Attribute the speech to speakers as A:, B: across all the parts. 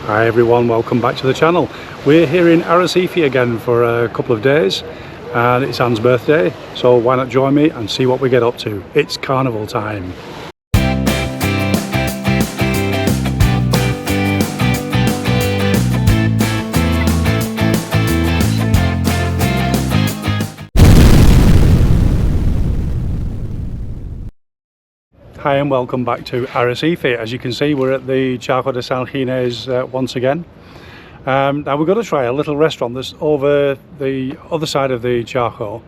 A: Hi everyone, welcome back to the channel. We're here in Arrecife again for a couple of days and it's Anne's birthday, so why not join me and see what we get up to. It's carnival time. Hi and welcome back to Arrecife. As you can see, we're at the Charco de San Ginés once again. Now we've got to try a little restaurant that's over the other side of the Charco.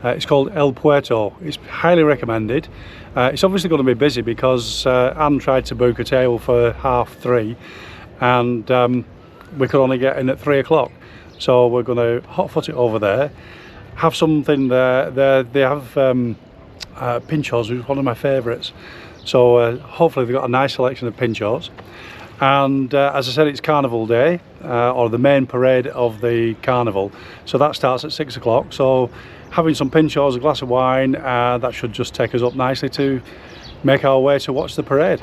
A: It's called El Puerto. It's highly recommended. It's obviously going to be busy because Anne tried to book a table for 3:30 and we could only get in at 3 o'clock. So we're going to hot-foot it over there, have something there. They have pinchos, which is one of my favourites. So hopefully they've got a nice selection of pinchos. And as I said, it's Carnival Day, or the main parade of the Carnival. So that starts at 6 o'clock. So having some pinchos, a glass of wine, that should just take us up nicely to make our way to watch the parade.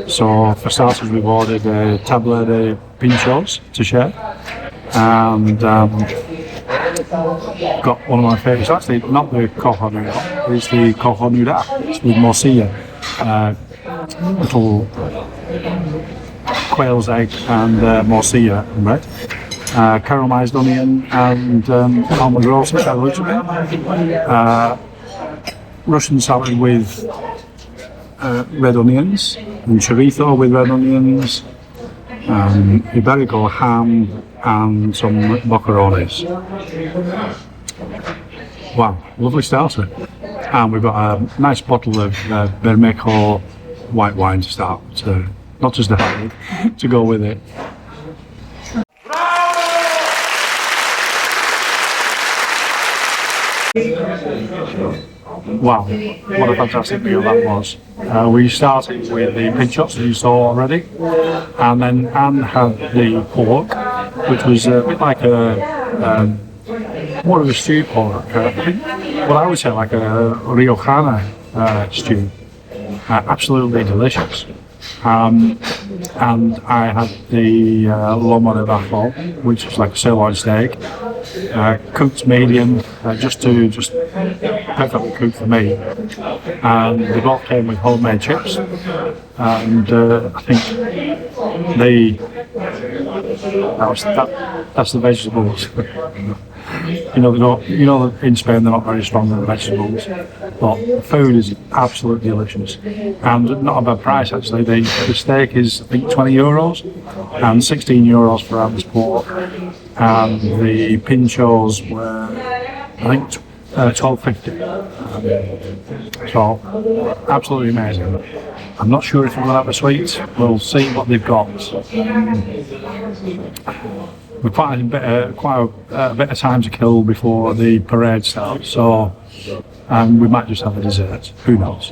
A: So for starters, we've ordered a tabla de pinchos to share, and got one of my favourites. Actually, not the cojonuda, it's the cojonuda. It's with morcilla, little quail's egg and morcilla and bread, caramelised onion and almond roast, which I love. Russian salad with red onions, and chorizo with red onions, Iberico ham and some macaronis. Wow, lovely starter. And we've got a nice bottle of Bermejo white wine to start, not just a hand, to go with it. Wow, what a fantastic meal that was. We started with the pinchos, as you saw already, and then Anne had the pork, which was a bit like more of a stew pork. I think what I would say like a Riojana stew. Absolutely delicious. And I had the lomo de bajo, which is like a sirloin steak, cooked medium, just perfectly cooked for me. And they both came with homemade chips, and I think that's the vegetables. In Spain they're not very strong on the vegetables, but the food is absolutely delicious and not a bad price actually. The steak is I think €20 and €16 for Anne's pork, and the pinchos were I think $12.50. So absolutely amazing. I'm not sure if we're going to have a sweet. We'll see what they've got. We've quite a bit of time to kill before the parade starts, so we might just have a dessert. Who knows?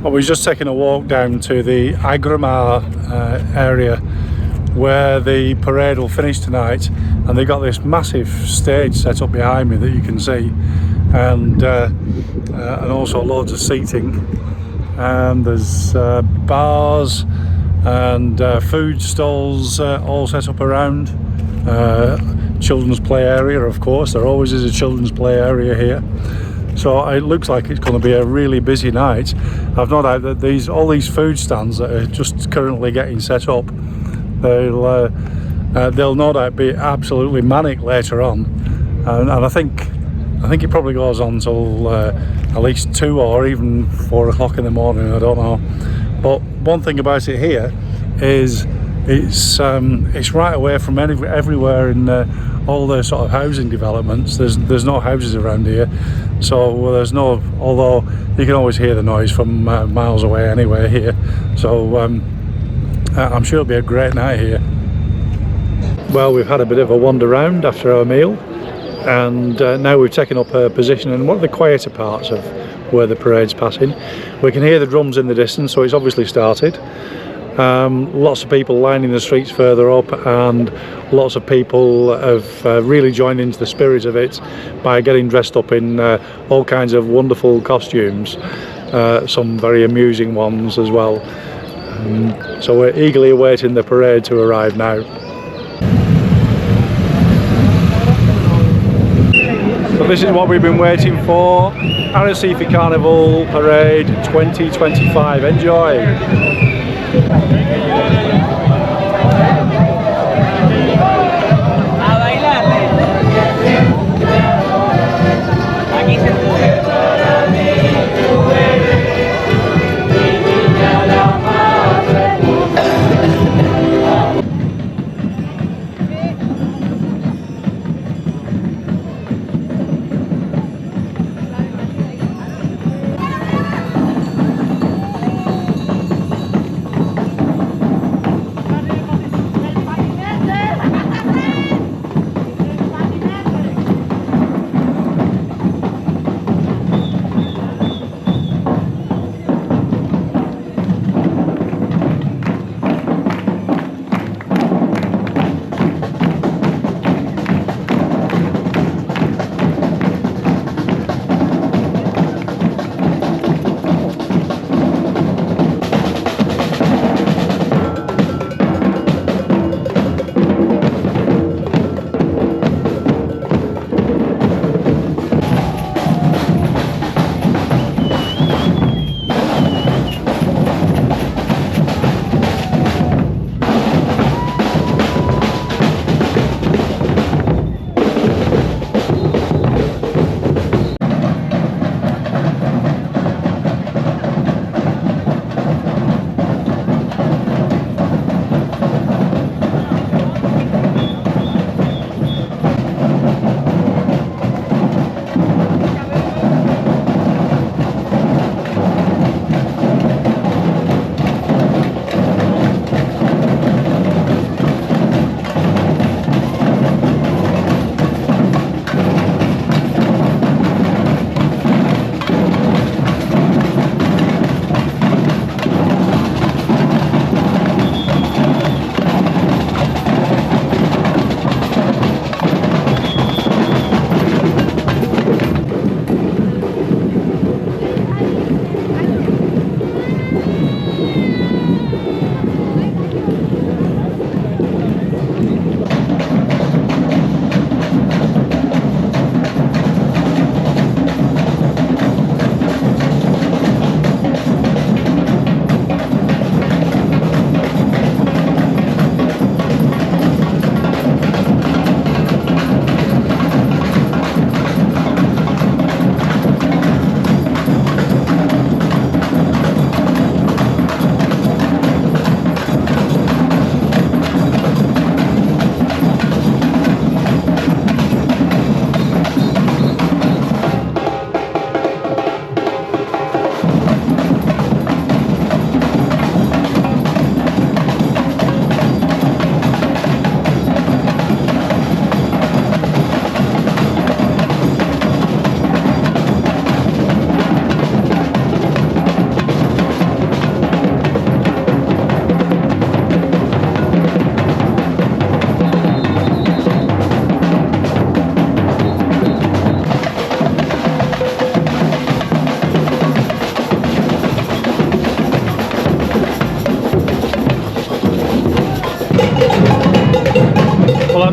A: I was just taking a walk down to the Agremar area where the parade will finish tonight, and they've got this massive stage set up behind me that you can see, and also loads of seating, and there's bars and food stalls all set up around. Children's play area, of course, there always is a children's play area here. So it looks like it's going to be a really busy night. I've no doubt that all these food stands that are just currently getting set up, they'll no doubt be absolutely manic later on. And I think it probably goes on till at least 2 or even 4 o'clock in the morning. I don't know. But one thing about it here is It's right away from everywhere in all the sort of housing developments. There's no houses around here, so there's no. Although you can always hear the noise from miles away anyway here. So I'm sure it'll be a great night here. Well, we've had a bit of a wander round after our meal, and now we've taken up a position in one of the quieter parts of where the parade's passing. We can hear the drums in the distance, so it's obviously started. Lots of people lining the streets further up, and lots of people have really joined into the spirit of it by getting dressed up in all kinds of wonderful costumes, some very amusing ones as well. So we're eagerly awaiting the parade to arrive now. So this is what we've been waiting for, Arrecife Carnival Parade 2025. Enjoy!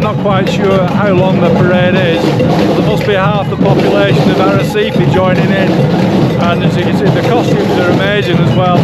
A: not quite sure how long the parade is. There must be half the population of Arrecife joining in, and as you can see, the costumes are amazing as well.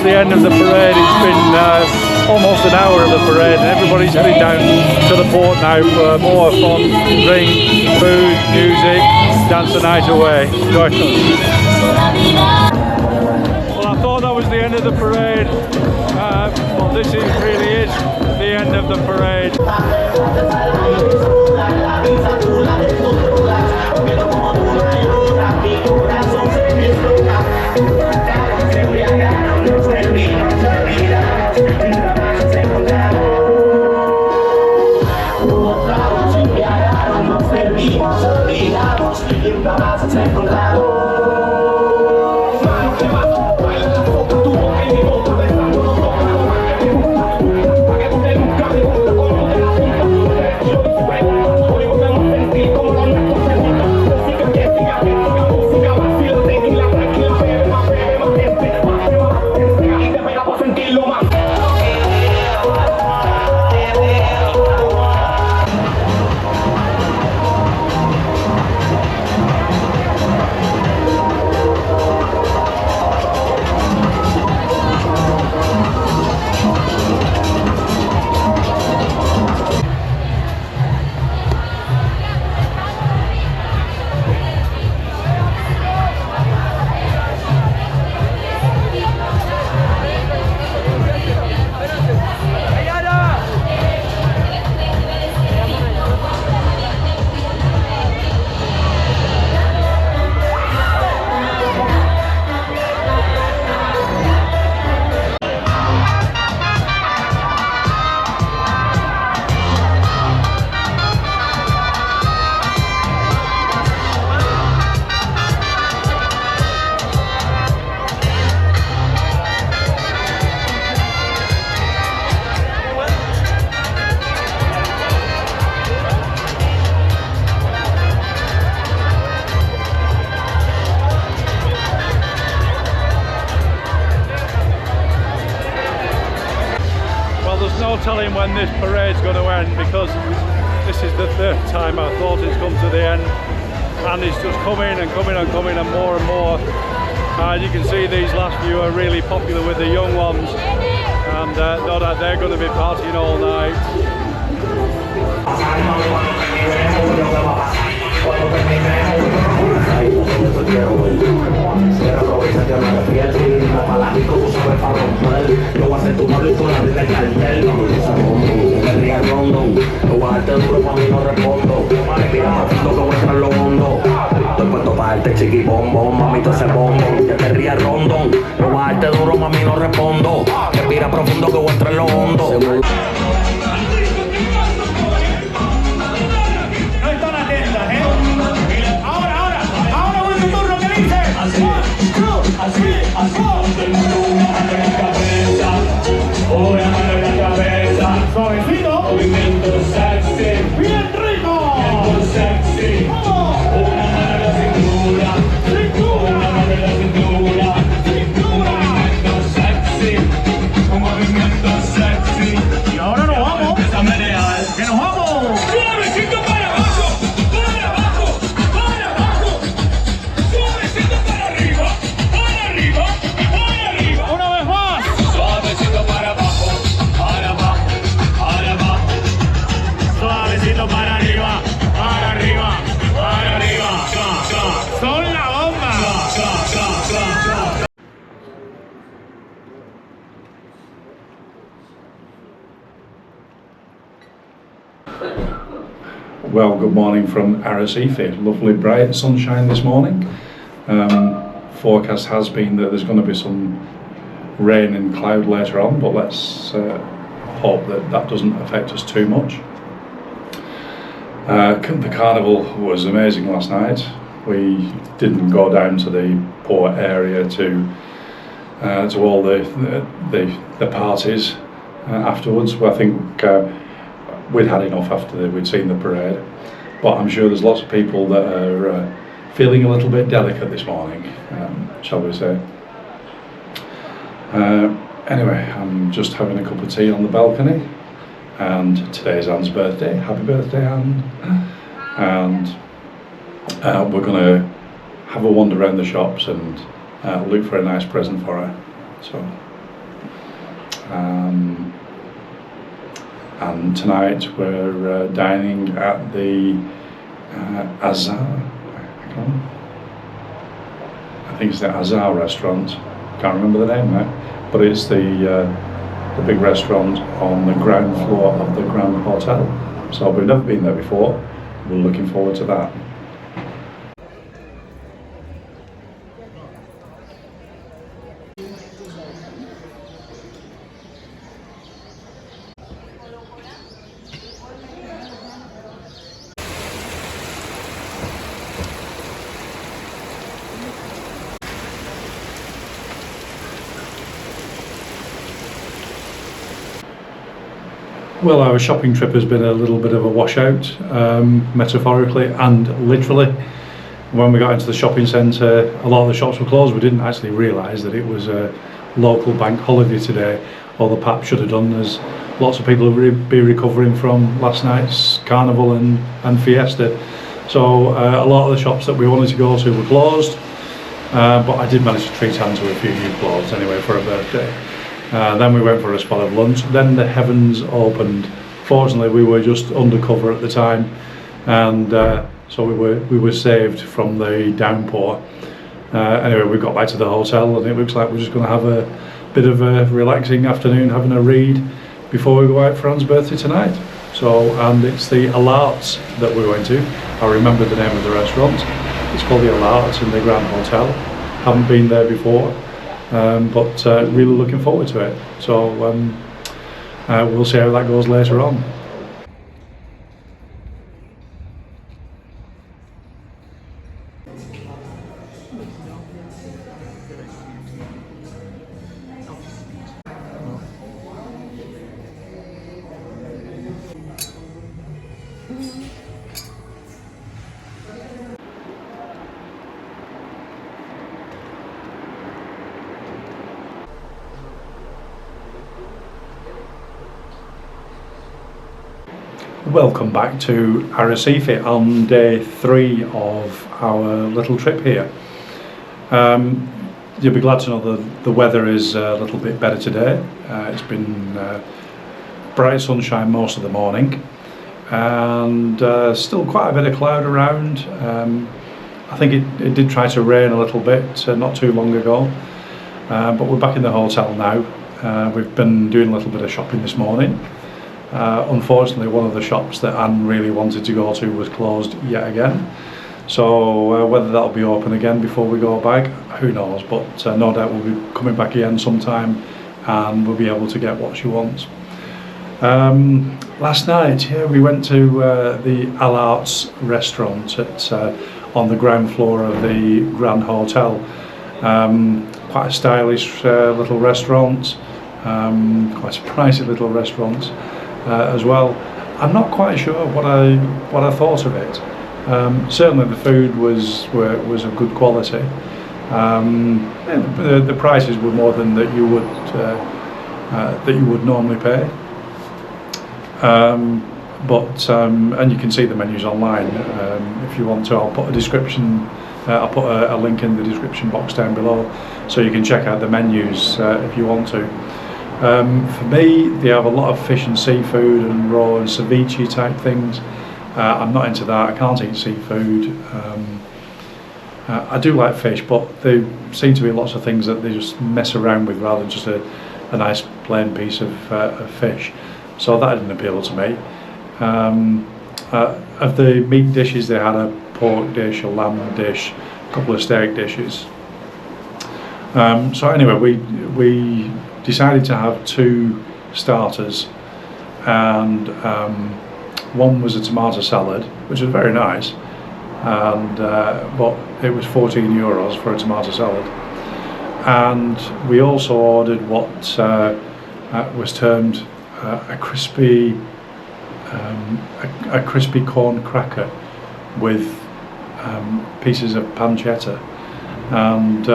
A: The end of the parade. It's been almost an hour of the parade and everybody's heading down to the port now for more fun, drink, food, music, dance the night away. Join us. Well, I thought that was the end of the parade, but this really is the end of the parade. No telling when this parade's going to end, because this is the third time I thought it's come to the end, and it's just coming and coming and coming and more and more. And you can see these last few are really popular with the young ones, and know that they're going to be partying all night.
B: Chiqui bombón, mamito ese bombón, ya te rías rondón, no vas a darte duro, mami no respondo, respira profundo que voy a entrar en lo hondo. No están atentas, ahora voy tu turno, ¿qué dice? Así, una mano en la cabeza, suavecito, movimiento sexy, bien rico, movimiento sexy, una mano en la cintura, una mano en la cintura, movimiento sexy, un movimiento sexy, y ahora nos vamos, empieza a menear, que nos vamos, suavecito para abajo, para abajo, para abajo, suavecito para arriba, para arriba, para arriba.
A: Well, good morning from Arrecife. Lovely bright sunshine this morning. Forecast has been that there's going to be some rain and cloud later on, but let's hope that that doesn't affect us too much. The carnival was amazing last night. We didn't go down to the port area to all the parties afterwards. Well, I think we'd had enough after we'd seen the parade, but I'm sure there's lots of people that are feeling a little bit delicate this morning, shall we say. Anyway, I'm just having a cup of tea on the balcony, and today's Anne's birthday. Happy birthday, Anne. And we're going to have a wander around the shops and look for a nice present for her. So, and tonight we're dining at the Azar. I think it's the Azar restaurant. Can't remember the name now, but it's the big restaurant on the ground floor of the Grand Hotel. So we've never been there before. We're looking forward to that. Well, our shopping trip has been a little bit of a washout, metaphorically and literally. When we got into the shopping centre, a lot of the shops were closed. We didn't actually realise that it was a local bank holiday today, although perhaps should have done, as lots of people will be recovering from last night's Carnival and Fiesta. So a lot of the shops that we wanted to go to were closed, but I did manage to treat Anne to a few new clothes anyway for her birthday. Then we went for a spot of lunch. Then the heavens opened. Fortunately, we were just undercover at the time, and so we were saved from the downpour. Anyway, we got back to the hotel, and it looks like we're just going to have a bit of a relaxing afternoon, having a read before we go out for Anne's birthday tonight. So, and it's the Alarts that we're going to. I remember the name of the restaurant. It's called the Alarts in the Grand Hotel. Haven't been there before. But really looking forward to it. So we'll see how that goes later on. Welcome back to Arrecife on day 3 of our little trip here. You'll be glad to know that the weather is a little bit better today. It's been bright sunshine most of the morning, and still quite a bit of cloud around. I think it did try to rain a little bit not too long ago, but we're back in the hotel now. We've been doing a little bit of shopping this morning. Unfortunately, one of the shops that Anne really wanted to go to was closed yet again. So whether that'll be open again before we go back, who knows, but no doubt we'll be coming back again sometime and we'll be able to get what she wants. Last night we went to the Alarts restaurant on the ground floor of the Grand Hotel. Quite a stylish little restaurant, quite a pricey little restaurant as well. I'm not quite sure what I thought of it. Certainly the food was of good quality. The prices were more than that you would normally pay. And you can see the menus online if you want to. I'll put a description. I'll put a link in the description box down below, so you can check out the menus if you want to. For me, they have a lot of fish and seafood and raw and ceviche type things. I'm not into that. I can't eat seafood. I do like fish, but there seem to be lots of things that they just mess around with rather than just a nice plain piece of fish. So that didn't appeal to me. Of the meat dishes, they had a pork dish, a lamb dish, a couple of steak dishes. So anyway, we decided to have 2 starters, and one was a tomato salad, which was very nice, and but it was €14 for a tomato salad. And we also ordered what was termed a crispy corn cracker with pieces of pancetta. And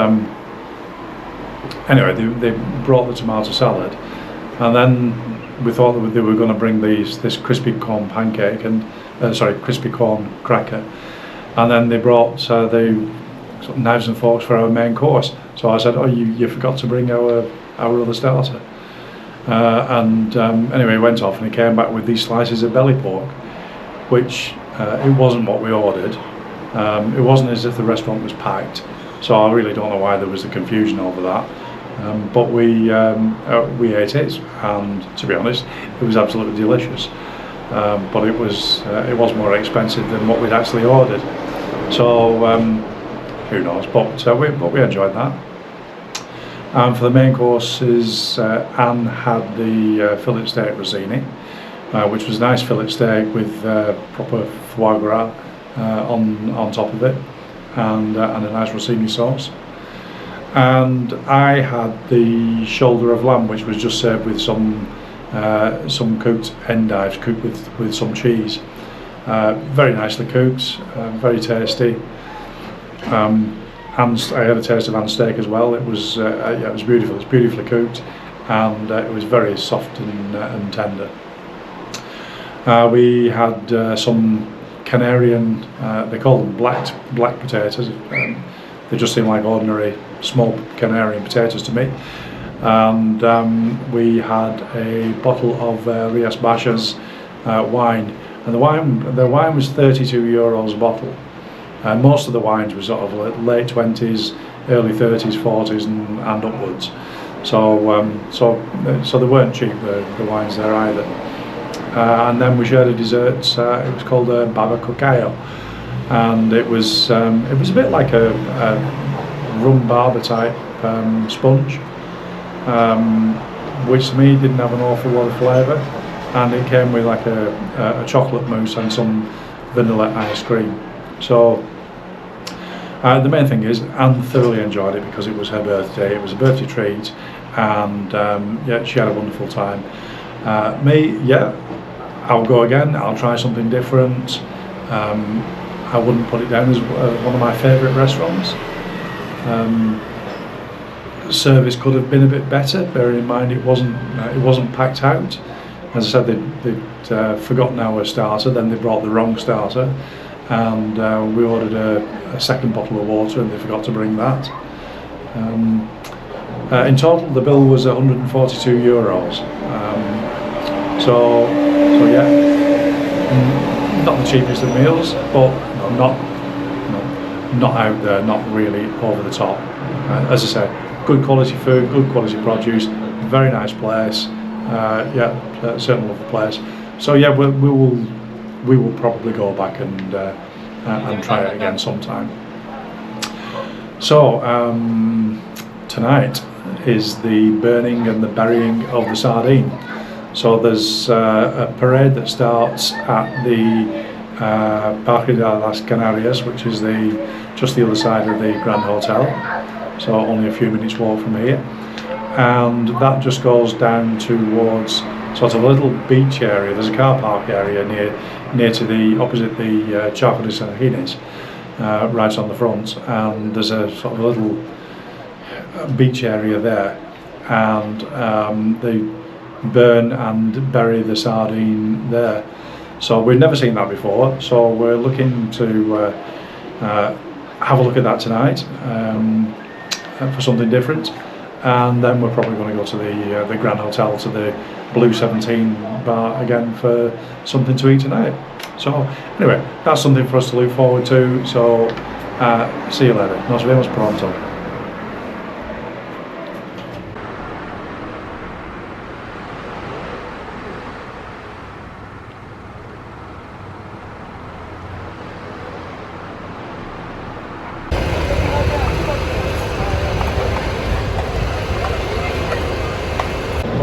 A: anyway, they brought the tomato salad, and then we thought that they were going to bring this crispy corn pancake and crispy corn cracker, and then they brought the sort of knives and forks for our main course. So I said, "Oh, you forgot to bring our other starter." Anyway, he went off and he came back with these slices of belly pork, which it wasn't what we ordered. It wasn't as if the restaurant was packed, so I really don't know why there was the confusion over that. But we ate it, and to be honest, it was absolutely delicious. But it was more expensive than what we'd actually ordered. So who knows? But we enjoyed that. And for the main courses, Anne had the fillet steak rossini, which was a nice fillet steak with proper foie gras on top of it, and a nice rossini sauce. And I had the shoulder of lamb, which was just served with some cooked endives, cooked with some cheese. Very nicely cooked, very tasty. And I had a taste of Anne's steak as well. It was it was beautiful. It's beautifully cooked, and it was very soft and tender. We had some Canarian. They call them black potatoes. They just seem like ordinary small Canarian potatoes to me. And we had a bottle of Rias Baixas wine, and the wine was €32 a bottle. Most of the wines were sort of late 20s, early 30s, 40s, and upwards. So they weren't cheap, the wines there either. And then we shared a dessert. It was called a baba cocayo, and it was a bit like a rum barber type sponge, which to me didn't have an awful lot of flavour, and it came with like a chocolate mousse and some vanilla ice cream. So the main thing is Anne thoroughly enjoyed it because it was her birthday. It was a birthday treat, and yeah, she had a wonderful time. Me, yeah, I'll go again. I'll try something different. I wouldn't put it down as one of my favourite restaurants. Service could have been a bit better, bearing in mind it wasn't packed out. As I said, they'd forgotten our starter, then they brought the wrong starter, and we ordered a second bottle of water and they forgot to bring that. In total the bill was €142. So yeah, not the cheapest of meals, but not out there, not really over the top. As I say, good quality food, good quality produce, very nice place. Yeah, certainly love the place. So yeah, we will probably go back and try it again sometime. So tonight is the burning and the burying of the sardine. So there's a parade that starts at the Parque de las Canarias, which is just the other side of the Grand Hotel, so only a few minutes walk from here, and that just goes down towards sort of a little beach area. There's a car park area near to the opposite the Charco de Sardines, right on the front, and there's a sort of a little beach area there, and they burn and bury the sardine there. So we've never seen that before, so we're looking to have a look at that tonight for something different, and then we're probably going to go to the Grand Hotel, to the Blue 17 bar again for something to eat tonight. So anyway, that's something for us to look forward to. So see you later. Nos vemos pronto.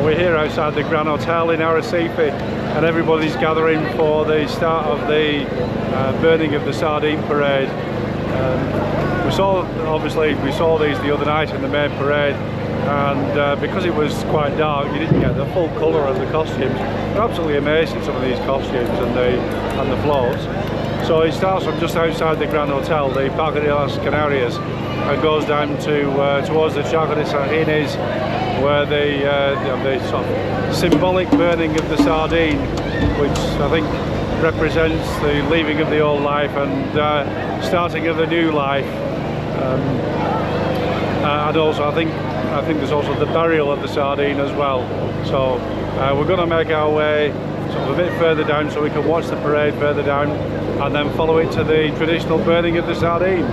A: We're here outside the Grand Hotel in Arrecife, and everybody's gathering for the start of the burning of the sardine parade. We saw these the other night in the main parade, and because it was quite dark, you didn't get the full colour of the costumes. They're absolutely amazing, some of these costumes and the floats. So it starts from just outside the Grand Hotel, the Parque de las Canarias, and goes down to towards the Charco de Sardines, where the sort of symbolic burning of the sardine, which I think represents the leaving of the old life and starting of the new life. And also I think there's also the burial of the sardine as well. So we're going to make our way sort of a bit further down so we can watch the parade further down, and then follow it to the traditional burning of the sardine.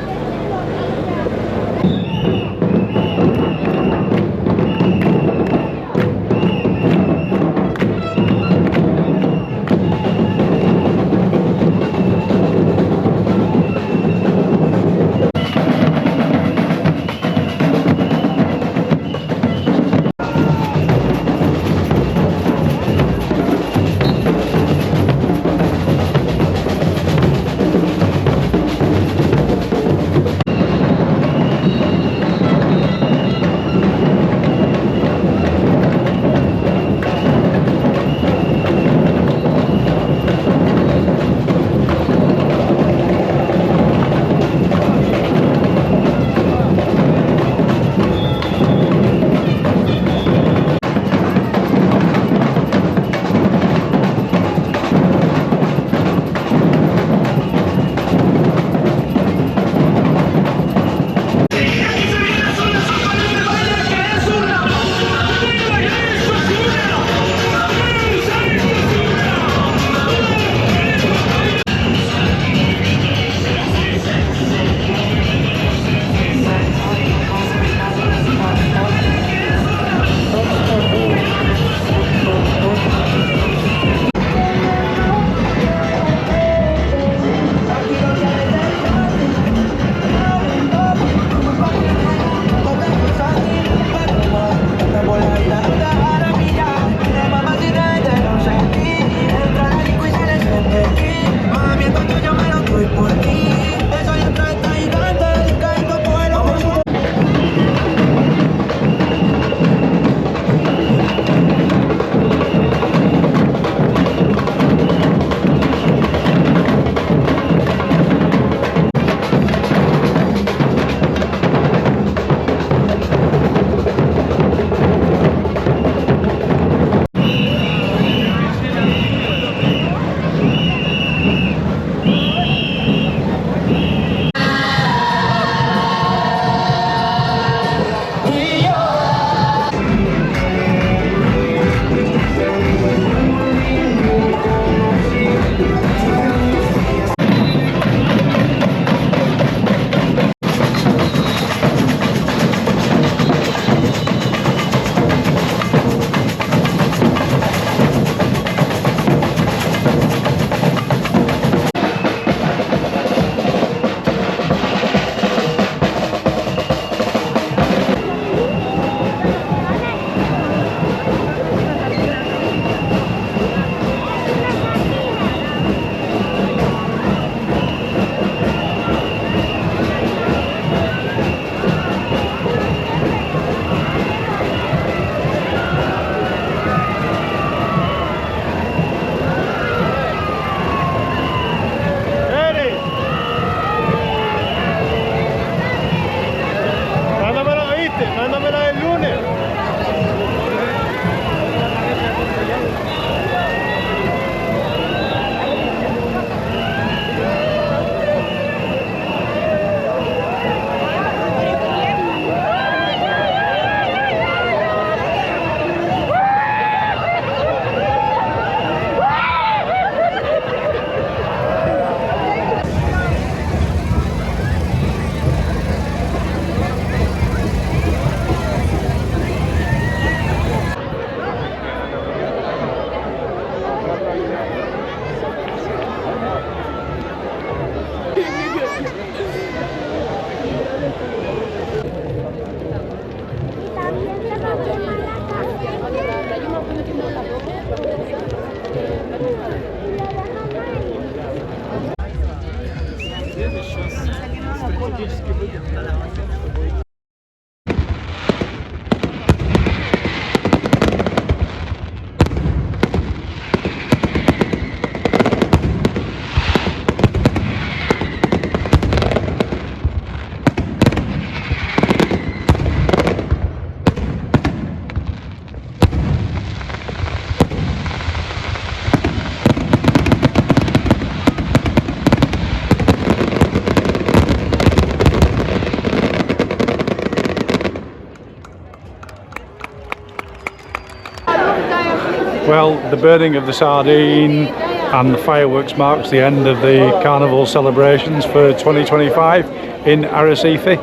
A: Well, the burning of the sardine and the fireworks marks the end of the Carnival celebrations for 2025 in Arrecife.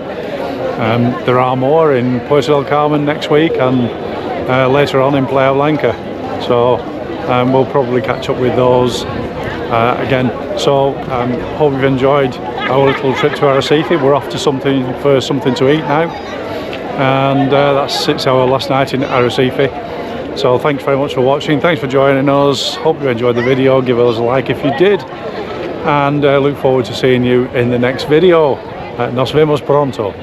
A: There are more in Puerto del Carmen next week and later on in Playa Blanca. So we'll probably catch up with those again. So hope you've enjoyed our little trip to Arrecife. We're off to something to eat now, and it's our last night in Arrecife. So thanks very much for watching, thanks for joining us, hope you enjoyed the video, give us a like if you did, and look forward to seeing you in the next video. Nos vemos pronto.